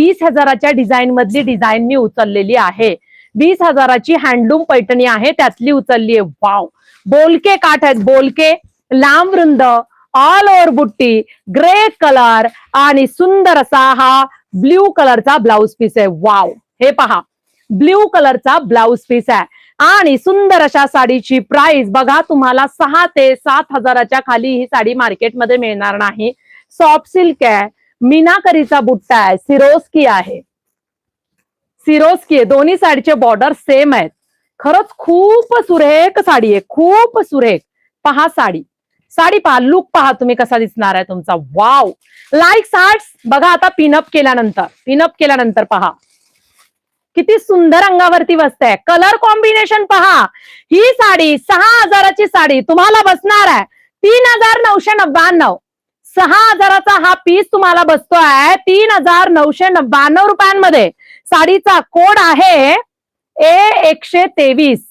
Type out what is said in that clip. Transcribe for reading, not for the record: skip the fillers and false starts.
20,000च्या design मधली design मी उचललेली आहे. 20,000ची हँडलूम पैठणी आहे, त्यातली उचलली आहे. वाव, बोलके काठ आहेत, बोलके, लांब रुंद, ऑल ओव्हर बुट्टी, ग्रे कलर आणि सुंदर असा हा ब्ल्यू कलरचा ब्लाउज पीस आहे. वाव, हे पहा, ब्ल्यू कलरचा ब्लाउज पीस आहे आणि सुंदर अशा साडीची प्राइस बघा, तुम्हाला 6 ते 7,000च्या खाली ही साडी मार्केटमध्ये मिळणार नाही. सॉफ्ट सिल्क आहे, मीनाकरीचा बुट्टा आहे, सिरोस्की आहे, सिरोस्की आहे. दोन्ही साडीचे बॉर्डर सेम आहेत. खरंच खूप सुरेख साडी आहे, खूप सुरेख. पहा साडी, साडी पहा, लुक पहा तुम्ही कसा दिसणार आहे तुमचा. वाव, लाईक साड्स बघा. आता पिनअप केल्यानंतर पहा किती सुंदर अंगावरती बसते. कलर कॉम्बिनेशन पहा. ही साडी 6,000ची साडी तुम्हाला बसणार आहे 3,999. 6,000चा हा पीस तुम्हाला बसतोय 3,999 रुपयांमध्ये. साडीचा कोड आहे A123.